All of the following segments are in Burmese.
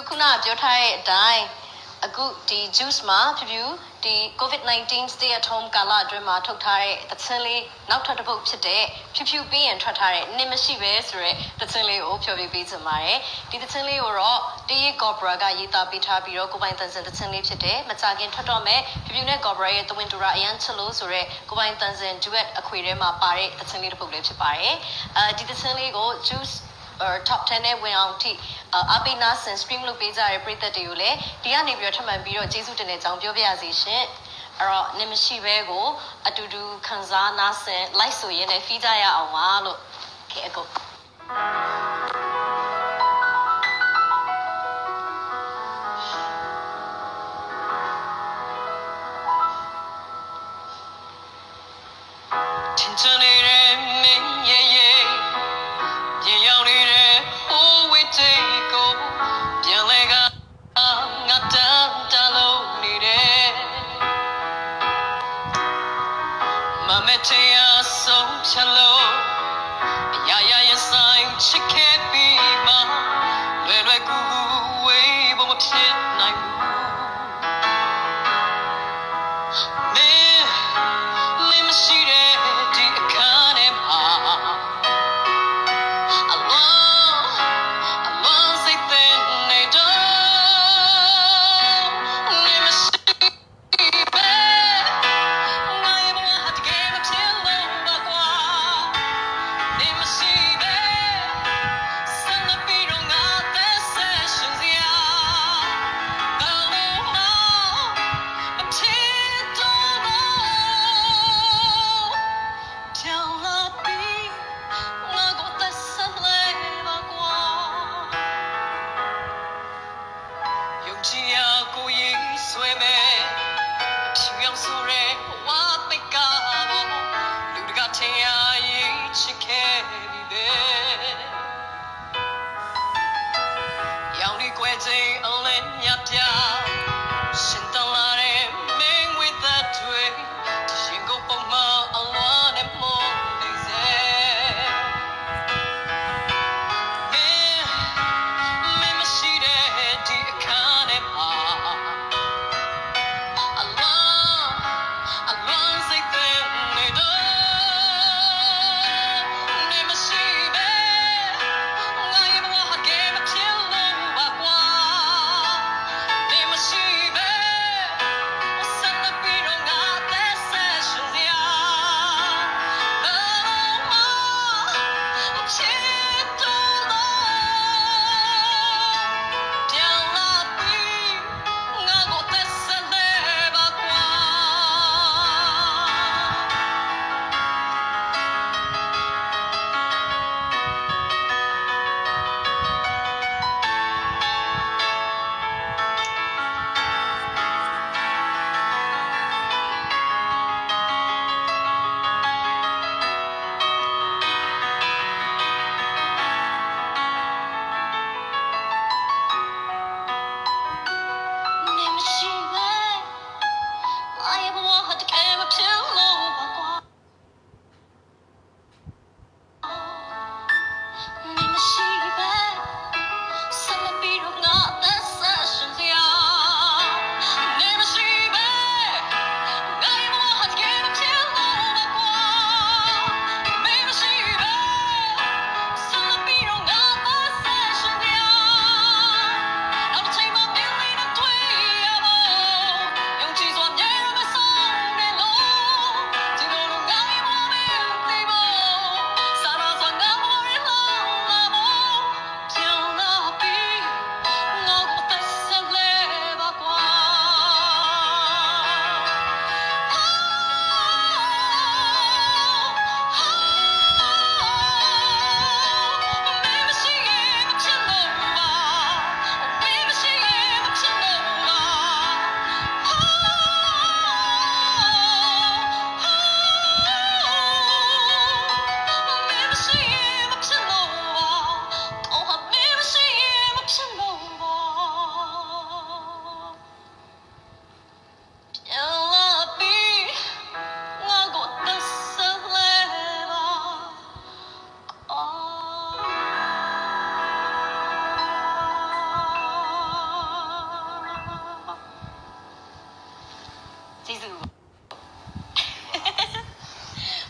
ခုနပြောထားတဲ့အတိုင်းအခုဒီ juice မှာဖြူဖြူဒီ COVID-19 stay at home ကာလအတွင်းမှာထုတ်ထားတဲ့သချင်းလေးနောက်ထပ်တစ်ပုဒ်ဖြစ်တဲ့ဖြူဖြူပြီးရင်ထွက်ထားတဲ့နင်မရှိပဲဆိုတဲ့သချင်းလေးကိုဖျော်ပြပေးချင်ပါတယ်ဒီသချင်းလေးကိုတော့တရီ Cobra ကရေးသားပေးထားပြီးတော့ကိုပိုင်တန်စင်သချင်းလေးဖြစ်တယ်မကြခင်ထွက်တော့မယ်ဖြူဖြူနဲ့ Cobra ရဲ့တဝင်းတူရာအရန်ချလို့ဆိုတဲ့ကိုပိုင်တန်စင် duet အခွေထဲမှာပါတဲ့သချင်းလေးတစ်ပုဒ်လေးဖြစ်ပါတယ်ဒီသချင်းလေးကို juice top 10နဲ့ဝင်အောင်ထိအပိနာဆန် stream လုပ်ပေးကြတဲ့ပရိသတ်တွေကိုလည်းဒီကနေပြီးတော့ထပ်မံပြီးတော့ကျေးဇူးတင်တဲ့အကြောင်းပြောပြရစီရှင်အဲ့တော့နင်မရှိပဲကိုအတူတူခံစားနာဆင် like ဆိုရင်လည်း fee ကြရအောင်ပါလို့ခဲ့အကုတင်ချင်နေတဲ့မင်းရဲ့ရေရောက်နေတဲ့ oh wait take go ပြန်လဲကငါတန်းတလုံးနေတယ်မမတေးအဆုံးချလို့ရရရဆိုင်ချစ်ခဲ့ပြီးမှလွယ်လွယ်ကူကူဝေးဖို့မဖြစ်နိုင်ဘူးမင်းမရှိတဲ့ဒီအခါ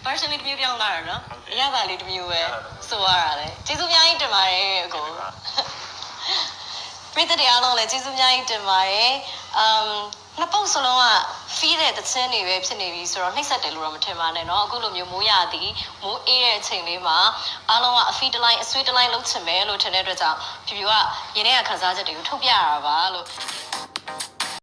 version လေးတစ်မျိုးပြောင်းလာတာနော်အရသာလေးတစ်မျိုးပဲဆိုရတာလေကျေးဇူးအများကြီးတင်ပါတယ်အကိုပြည်သူတွေအားလုံးလည်းကျေးဇူးအများကြီးတင်ပါတယ်နှစ်ပုတ်စလုံးက feel တဲ့သချင်းတွေပဲဖြစ်နေပြီဆိုတော့နှိမ့်ဆက်တယ်လို့တော့မထင်ပါနဲ့เนาะအခုလိုမျိုးမိုးရသည်မိုးအေးတဲ့အချိန်လေးမှာအားလုံးကအဖီတလိုင်းအဆွေးတလိုင်းလုံးချင်မယ်လို့ထင်တဲ့အတွက်ကြောင့်ဖြူဖြူကရင်းနှီးရခန်းစားချက်တွေကိုထုတ်ပြရတာပါလို့